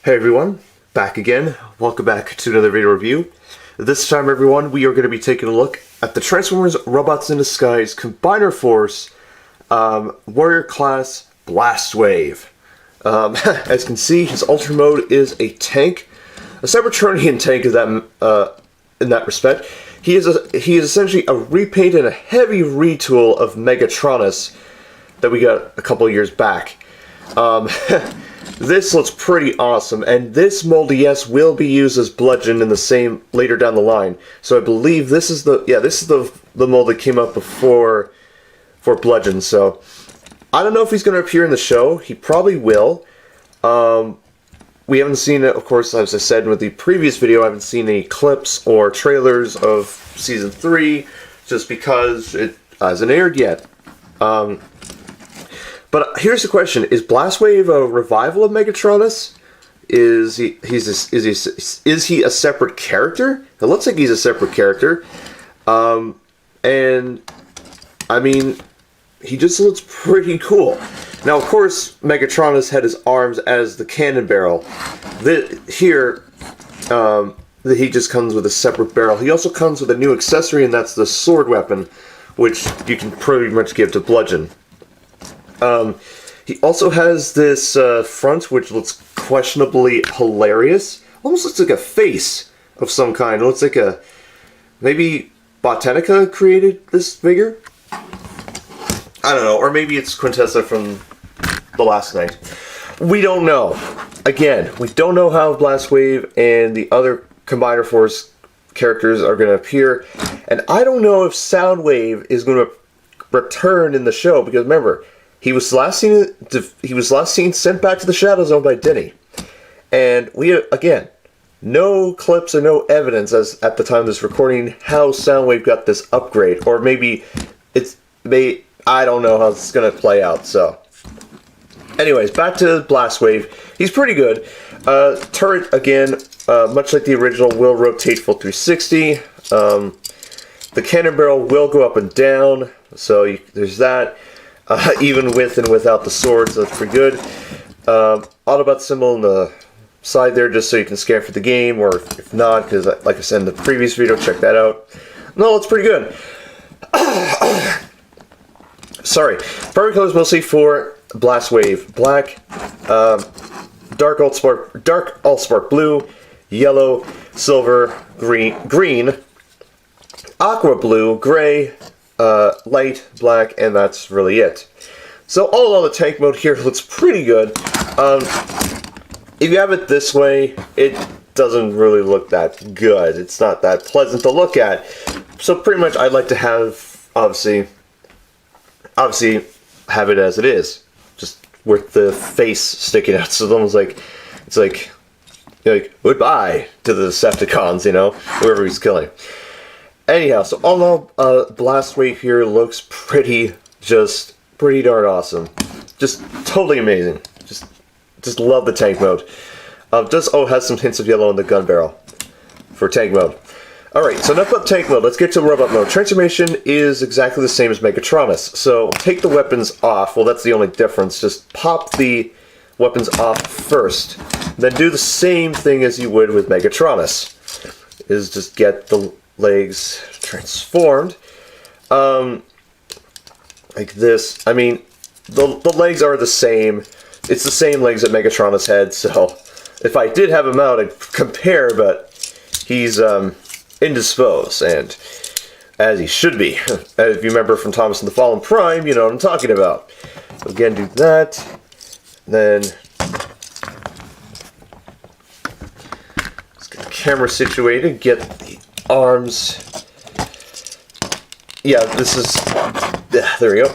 Hey everyone, back again. Welcome back to another video review. This time everyone, we are going to be taking a look at the Transformers Robots in Disguise Combiner Force Warrior Class BlastWave. As you can see, his Ultra Mode is a tank. A Cybertronian tank is that, in that respect. He is essentially a repaint and a heavy retool of Megatronus that we got a couple years back. This looks pretty awesome, and this mold, yes, will be used as Bludgeon in the same later down the line. So I believe this is the mold that came up before for Bludgeon. So I don't know if he's going to appear in the show. He probably will. We haven't seen it, of course, as I said with the previous video. I haven't seen any clips or trailers of Season 3, just because it hasn't aired yet. But here's the question: is BlastWave a revival of Megatronus? Is he a separate character? It looks like he's a separate character, and I mean, he just looks pretty cool. Now, of course, Megatronus had his arms as the cannon barrel. Here, he just comes with a separate barrel. He also comes with a new accessory, and that's the sword weapon, which you can pretty much give to Bludgeon. He also has this front, which looks questionably hilarious. Almost looks like a face of some kind. It looks like maybe Botanica created this figure? I don't know, or maybe it's Quintessa from the last night. We don't know. Again, we don't know how BlastWave and the other Combiner Force characters are going to appear, and I don't know if Soundwave is going to return in the show, because remember, he was last seen sent back to the Shadow Zone by Denny. And we, again, no clips or no evidence as at the time of this recording how Soundwave got this upgrade. Or maybe I don't know how it's going to play out. So, anyways, back to BlastWave. He's pretty good. Turret, again, much like the original, will rotate full 360. The cannon barrel will go up and down. So there's that. Even with and without the swords, that's pretty good. AutoBot symbol on the side there, just so you can scan for the game, or if not, because like I said in the previous video, check that out. No, it's pretty good. Sorry. Primary colors mostly for BlastWave: black, dark Allspark blue, yellow, silver, green, aqua blue, gray, light, black, and that's really it. So all in all, the tank mode here looks pretty good. If you have it this way, it doesn't really look that good. It's not that pleasant to look at. So pretty much I'd like to have, obviously have it as it is. Just with the face sticking out. So it's like goodbye to the Decepticons, you know, whoever he's killing. Anyhow, so all in all, BlastWave here looks pretty darn awesome. Just totally amazing. Just love the tank mode. Has some hints of yellow in the gun barrel for tank mode. Alright, so enough about tank mode. Let's get to robot mode. Transformation is exactly the same as Megatronus. So take the weapons off. Well, that's the only difference. Just pop the weapons off first. Then do the same thing as you would with Megatronus. Is just get the legs transformed like this. I mean, the legs are the same. It's the same legs that Megatronus had, so if I did have him out, I'd compare, but he's indisposed, and as he should be. If you remember from Thomas and the Fallen Prime, you know what I'm talking about. So again, do that, then let's get the camera situated, get the arms. Yeah, this is, there we go.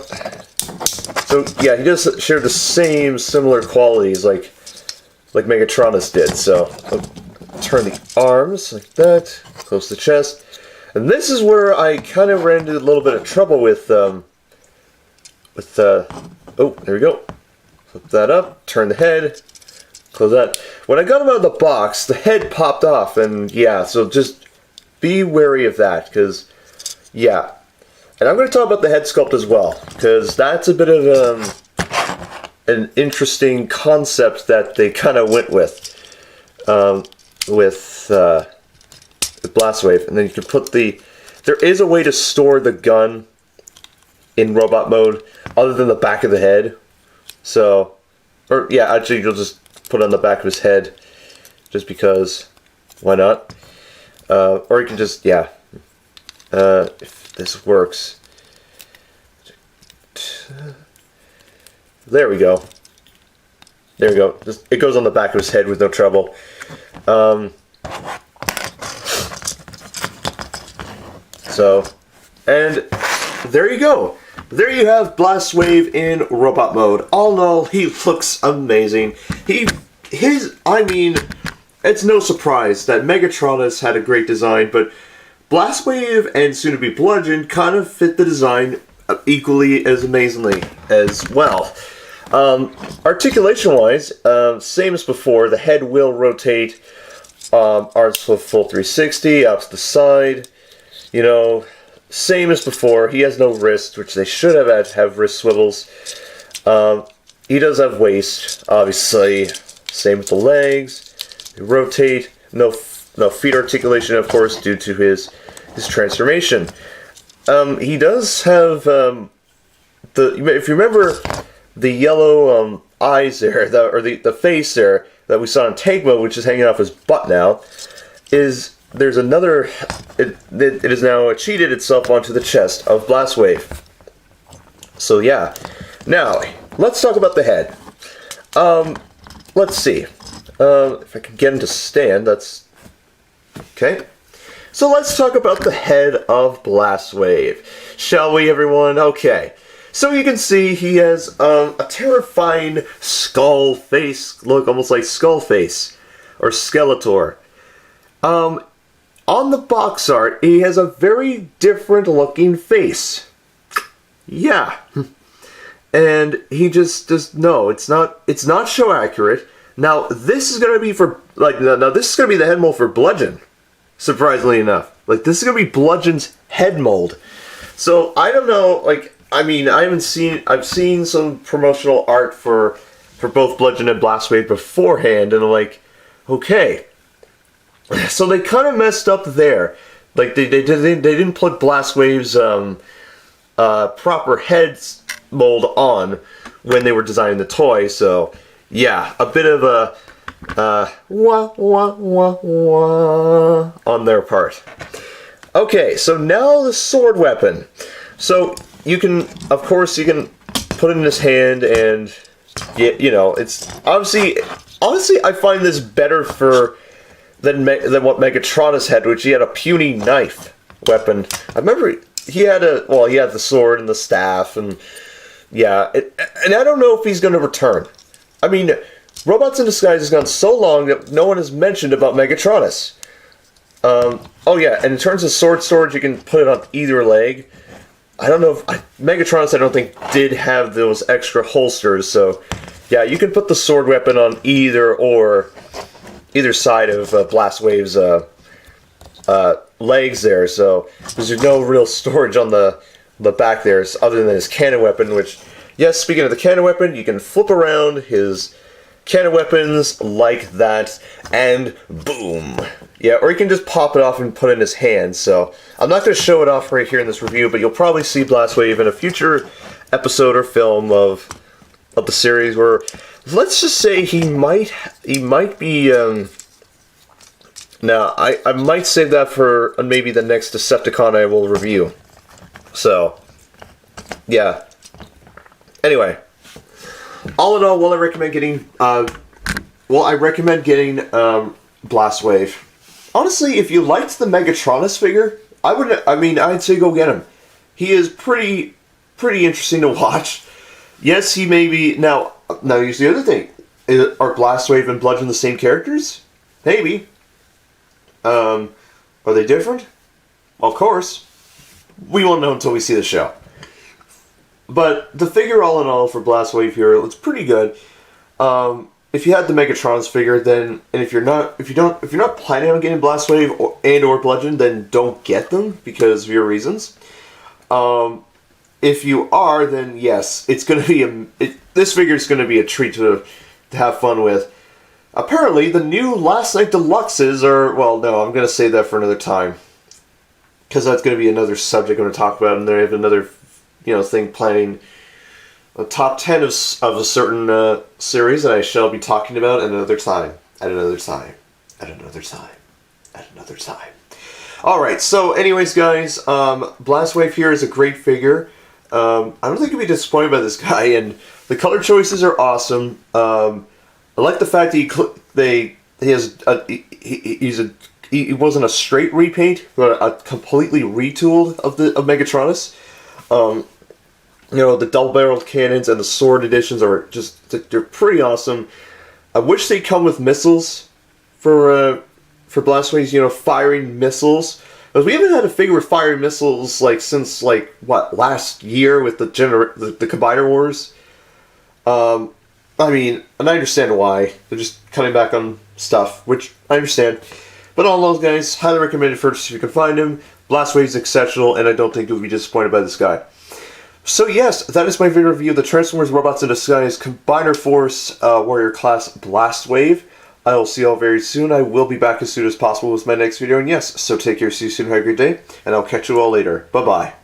So yeah, he does share the similar qualities like Megatronus did. So I'll turn the arms like that, close the chest, and this is where I kind of ran into a little bit of trouble with oh, there we go. Flip that up, turn the head, close that. When I got him out of the box, the head popped off, and yeah, so just be wary of that, because yeah. And I'm going to talk about the head sculpt as well, because that's a bit of an interesting concept that they kind of went with. with BlastWave, and then you can put the... There is a way to store the gun in robot mode other than the back of the head. So, or yeah, actually you'll just put it on the back of his head just because, why not? Or you can just, yeah, if this works. There we go. There we go. Just, it goes on the back of his head with no trouble. So, and there you go. There you have BlastWave in robot mode. All in all, he looks amazing. I mean, it's no surprise that Megatron has had a great design, but BlastWave and soon-to-be Bludgeon kind of fit the design equally as amazingly as well. Articulation-wise, same as before, the head will rotate, arms full 360, out to the side, you know, same as before. He has no wrist, which they should have wrist swivels. He does have waist, obviously, same with the legs, they rotate, no feet articulation, of course, due to his transformation. He does have, if you remember, the yellow eyes there, or the face there that we saw in tank mode, which is hanging off his butt now, there's another. It has now cheated itself onto the chest of BlastWave. So yeah, now let's talk about the head. Let's see if I can get him to stand. That's okay. So let's talk about the head of BlastWave, shall we, everyone? Okay. So you can see he has a terrifying skull face look, almost like Skullface or Skeletor. On the box art, he has a very different looking face. Yeah. And he just no, it's not show accurate. Now this is gonna be for now this is gonna be the head mold for Bludgeon. Surprisingly enough. Like, this is gonna be Bludgeon's head mold. So I don't know, like, I mean, I've seen some promotional art for both Bludgeon and BlastWave beforehand, and I'm like, okay. So they kind of messed up there. Like, they didn't put BlastWave's proper head mold on when they were designing the toy, so yeah, a bit of a wah wah wah wah on their part. Okay, so now the sword weapon. So you can, of course, you can put it in his hand, and you know, it's honestly, I find this better than what Megatronus had, which he had a puny knife weapon. I remember he had the sword and the staff, and yeah, and I don't know if he's going to return. I mean, Robots in Disguise has gone so long that no one has mentioned about Megatronus. Oh yeah, and in terms of sword storage, you can put it on either leg. I don't know if Megatronus, I don't think, did have those extra holsters, so yeah, you can put the sword weapon on either side of BlastWave's legs there, so there's no real storage on the back there, other than his cannon weapon, which, yes, speaking of the cannon weapon, you can flip around his cannon weapons like that, and boom. Yeah, or you can just pop it off and put it in his hand, so I'm not going to show it off right here in this review, but you'll probably see BlastWave in a future episode or film of the series, where, let's just say he might be, now, I might save that for maybe the next Decepticon I will review. So, yeah. Anyway, all in all, I recommend getting BlastWave. Honestly, if you liked the Megatronus figure, I'd say go get him. He is pretty interesting to watch. Yes, he may be. Now here's the other thing: are BlastWave and Bludgeon the same characters? Maybe. Are they different? Of course. We won't know until we see the show. But the figure, all in all, for BlastWave here, looks pretty good. If you had the Megatron's figure, then, and if you're not planning on getting BlastWave or Bludgeon, then don't get them because of your reasons. If you are, then yes, it's going to be this figure is going to be a treat to have fun with. apparently the new Last Night Deluxes are, well, no, I'm going to save that for another time. Because that's going to be another subject I'm going to talk about, and they have another, thing planning a top 10 of a certain series that I shall be talking about at another time. At another time. At another time. At another time. Alright, so anyways, guys, BlastWave here is a great figure. I don't think you'll be disappointed by this guy, and the color choices are awesome. I like the fact that he wasn't a straight repaint, but a completely retooled of Megatronus. The double-barreled cannons and the sword editions are they're pretty awesome. I wish they'd come with missiles for BlastWaves, firing missiles. Because we haven't had a figure with firing missiles since last year with the Combiner Wars. I mean, and I understand why. They're just cutting back on stuff, which I understand. But all those guys, highly recommended purchase if you can find him. BlastWave is exceptional, and I don't think you'll be disappointed by this guy. So yes, that is my video review of the Transformers Robots in Disguise Combiner Force Warrior Class BlastWave. I will see you all very soon. I will be back as soon as possible with my next video, and yes, so take care, see you soon, have a great day, and I'll catch you all later. Bye-bye.